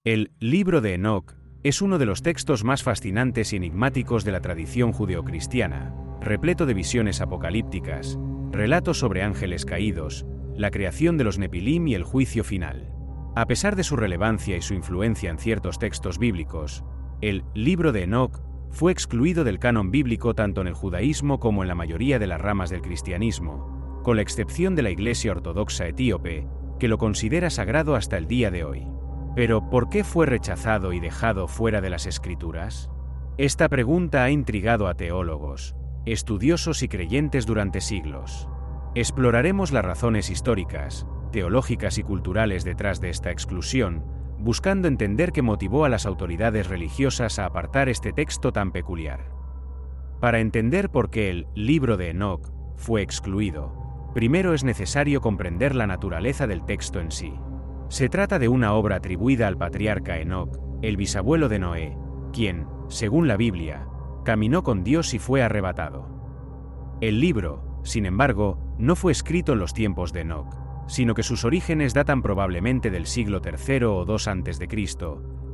El Libro de Enoc es uno de los textos más fascinantes y enigmáticos de la tradición judeocristiana, repleto de visiones apocalípticas, relatos sobre ángeles caídos, la creación de los Nepilim y el juicio final. A pesar de su relevancia y su influencia en ciertos textos bíblicos, el Libro de Enoc fue excluido del canon bíblico tanto en el judaísmo como en la mayoría de las ramas del cristianismo, con la excepción de la Iglesia Ortodoxa etíope, que lo considera sagrado hasta el día de hoy. Pero, ¿por qué fue rechazado y dejado fuera de las Escrituras? Esta pregunta ha intrigado a teólogos, estudiosos y creyentes durante siglos. Exploraremos las razones históricas, teológicas y culturales detrás de esta exclusión, buscando entender qué motivó a las autoridades religiosas a apartar este texto tan peculiar. Para entender por qué el Libro de Enoc fue excluido, primero es necesario comprender la naturaleza del texto en sí. Se trata de una obra atribuida al patriarca Enoc, el bisabuelo de Noé, quien, según la Biblia, caminó con Dios y fue arrebatado. El libro, sin embargo, no fue escrito en los tiempos de Enoc, sino que sus orígenes datan probablemente del siglo III o II a.C.,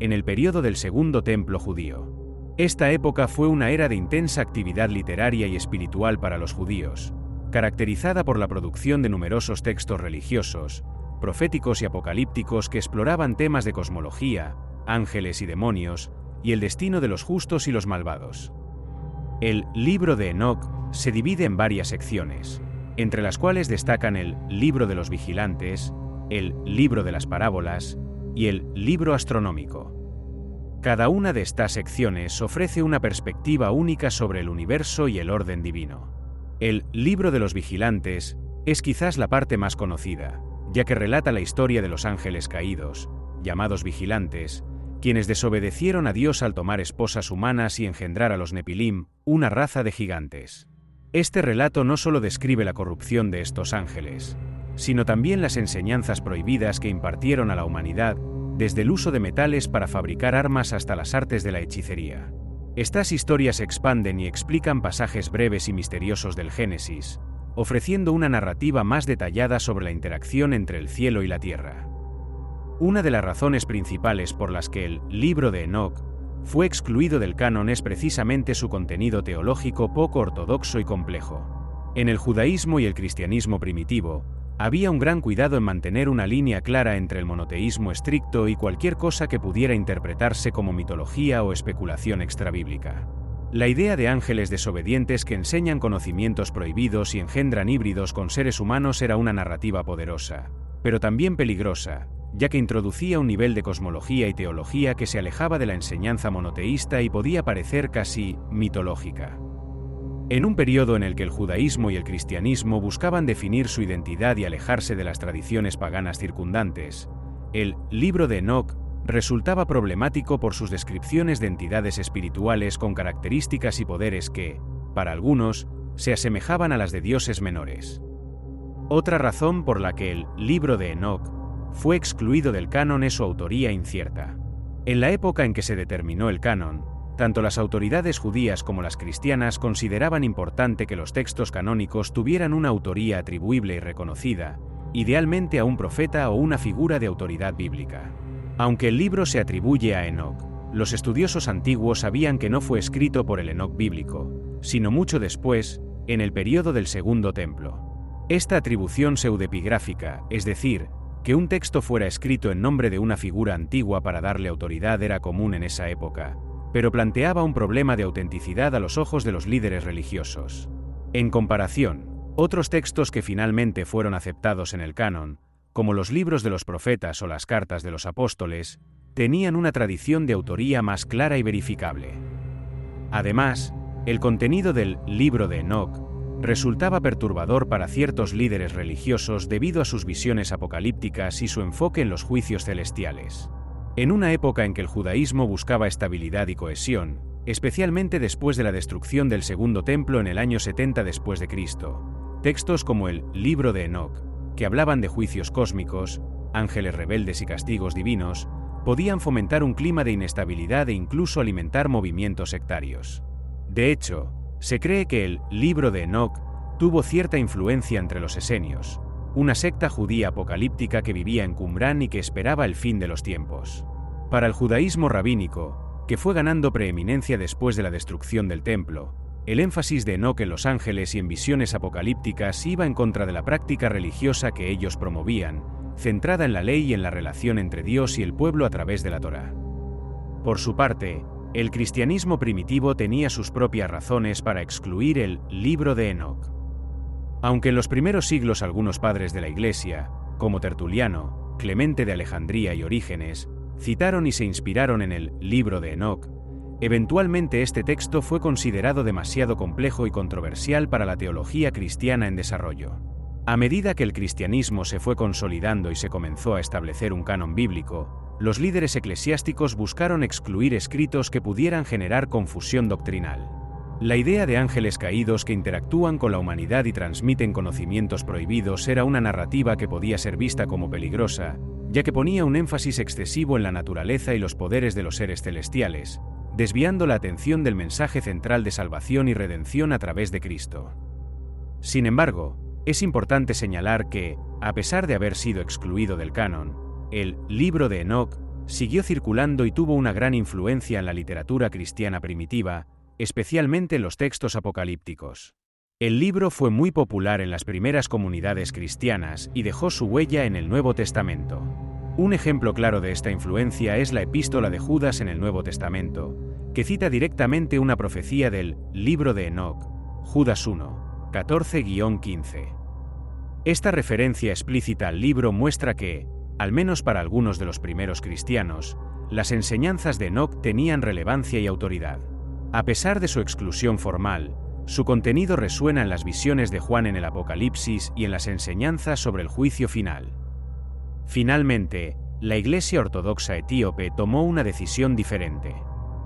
en el período del Segundo Templo judío. Esta época fue una era de intensa actividad literaria y espiritual para los judíos, caracterizada por la producción de numerosos textos religiosos, proféticos y apocalípticos que exploraban temas de cosmología, ángeles y demonios, y el destino de los justos y los malvados. El Libro de Enoc se divide en varias secciones, entre las cuales destacan el Libro de los Vigilantes, el Libro de las Parábolas y el Libro Astronómico. Cada una de estas secciones ofrece una perspectiva única sobre el universo y el orden divino. El Libro de los Vigilantes es quizás la parte más conocida, ya que relata la historia de los ángeles caídos, llamados vigilantes, quienes desobedecieron a Dios al tomar esposas humanas y engendrar a los Nepilim, una raza de gigantes. Este relato no solo describe la corrupción de estos ángeles, sino también las enseñanzas prohibidas que impartieron a la humanidad, desde el uso de metales para fabricar armas hasta las artes de la hechicería. Estas historias expanden y explican pasajes breves y misteriosos del Génesis, ofreciendo una narrativa más detallada sobre la interacción entre el cielo y la tierra. Una de las razones principales por las que el Libro de Enoc fue excluido del canon es precisamente su contenido teológico poco ortodoxo y complejo. En el judaísmo y el cristianismo primitivo, había un gran cuidado en mantener una línea clara entre el monoteísmo estricto y cualquier cosa que pudiera interpretarse como mitología o especulación extrabíblica. La idea de ángeles desobedientes que enseñan conocimientos prohibidos y engendran híbridos con seres humanos era una narrativa poderosa, pero también peligrosa, ya que introducía un nivel de cosmología y teología que se alejaba de la enseñanza monoteísta y podía parecer casi mitológica. En un periodo en el que el judaísmo y el cristianismo buscaban definir su identidad y alejarse de las tradiciones paganas circundantes, el Libro de Enoc resultaba problemático por sus descripciones de entidades espirituales con características y poderes que, para algunos, se asemejaban a las de dioses menores. Otra razón por la que el Libro de Enoc fue excluido del canon es su autoría incierta. En la época en que se determinó el canon, tanto las autoridades judías como las cristianas consideraban importante que los textos canónicos tuvieran una autoría atribuible y reconocida, idealmente a un profeta o una figura de autoridad bíblica. Aunque el libro se atribuye a Enoc, los estudiosos antiguos sabían que no fue escrito por el Enoc bíblico, sino mucho después, en el período del Segundo Templo. Esta atribución pseudepigráfica, es decir, que un texto fuera escrito en nombre de una figura antigua para darle autoridad, era común en esa época, pero planteaba un problema de autenticidad a los ojos de los líderes religiosos. En comparación, otros textos que finalmente fueron aceptados en el canon, como los libros de los profetas o las cartas de los apóstoles, tenían una tradición de autoría más clara y verificable. Además, el contenido del Libro de Enoc resultaba perturbador para ciertos líderes religiosos debido a sus visiones apocalípticas y su enfoque en los juicios celestiales. En una época en que el judaísmo buscaba estabilidad y cohesión, especialmente después de la destrucción del Segundo Templo en el año 70 después de Cristo, textos como el Libro de Enoc, que hablaban de juicios cósmicos, ángeles rebeldes y castigos divinos, podían fomentar un clima de inestabilidad e incluso alimentar movimientos sectarios. De hecho, se cree que el Libro de Enoc tuvo cierta influencia entre los esenios, una secta judía apocalíptica que vivía en Qumrán y que esperaba el fin de los tiempos. Para el judaísmo rabínico, que fue ganando preeminencia después de la destrucción del templo, el énfasis de Enoc en los ángeles y en visiones apocalípticas iba en contra de la práctica religiosa que ellos promovían, centrada en la ley y en la relación entre Dios y el pueblo a través de la Torá. Por su parte, el cristianismo primitivo tenía sus propias razones para excluir el libro de Enoc. Aunque en los primeros siglos algunos padres de la Iglesia, como Tertuliano, Clemente de Alejandría y Orígenes, citaron y se inspiraron en el libro de Enoc, eventualmente este texto fue considerado demasiado complejo y controversial para la teología cristiana en desarrollo. A medida que el cristianismo se fue consolidando y se comenzó a establecer un canon bíblico, los líderes eclesiásticos buscaron excluir escritos que pudieran generar confusión doctrinal. La idea de ángeles caídos que interactúan con la humanidad y transmiten conocimientos prohibidos era una narrativa que podía ser vista como peligrosa, ya que ponía un énfasis excesivo en la naturaleza y los poderes de los seres celestiales, desviando la atención del mensaje central de salvación y redención a través de Cristo. Sin embargo, es importante señalar que, a pesar de haber sido excluido del canon, el libro de Enoc siguió circulando y tuvo una gran influencia en la literatura cristiana primitiva, especialmente en los textos apocalípticos. El libro fue muy popular en las primeras comunidades cristianas y dejó su huella en el Nuevo Testamento. Un ejemplo claro de esta influencia es la Epístola de Judas en el Nuevo Testamento, que cita directamente una profecía del libro de Enoc, Judas 1, 14-15. Esta referencia explícita al libro muestra que, al menos para algunos de los primeros cristianos, las enseñanzas de Enoc tenían relevancia y autoridad. A pesar de su exclusión formal, su contenido resuena en las visiones de Juan en el Apocalipsis y en las enseñanzas sobre el juicio final. Finalmente, la Iglesia Ortodoxa etíope tomó una decisión diferente.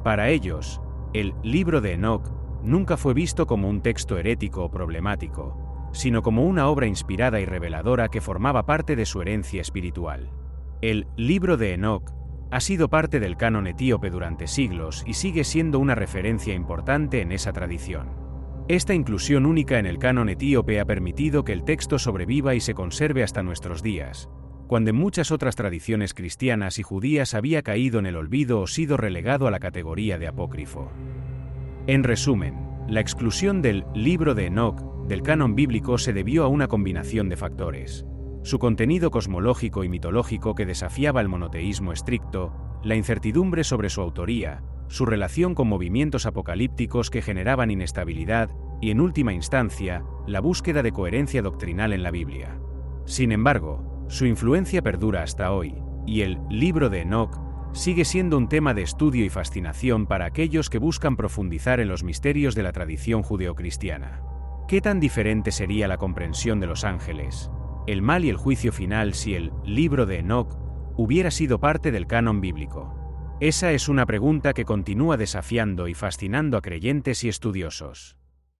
Para ellos, el libro de Enoc nunca fue visto como un texto herético o problemático, sino como una obra inspirada y reveladora que formaba parte de su herencia espiritual. El libro de Enoc ha sido parte del canon etíope durante siglos y sigue siendo una referencia importante en esa tradición. Esta inclusión única en el canon etíope ha permitido que el texto sobreviva y se conserve hasta nuestros días, cuando en muchas otras tradiciones cristianas y judías había caído en el olvido o sido relegado a la categoría de apócrifo. En resumen, la exclusión del libro de Enoc del canon bíblico se debió a una combinación de factores: su contenido cosmológico y mitológico que desafiaba el monoteísmo estricto, la incertidumbre sobre su autoría, su relación con movimientos apocalípticos que generaban inestabilidad y, en última instancia, la búsqueda de coherencia doctrinal en la Biblia. Sin embargo, su influencia perdura hasta hoy, y el libro de Enoc sigue siendo un tema de estudio y fascinación para aquellos que buscan profundizar en los misterios de la tradición judeocristiana. ¿Qué tan diferente sería la comprensión de los ángeles, el mal y el juicio final si el libro de Enoc hubiera sido parte del canon bíblico? Esa es una pregunta que continúa desafiando y fascinando a creyentes y estudiosos.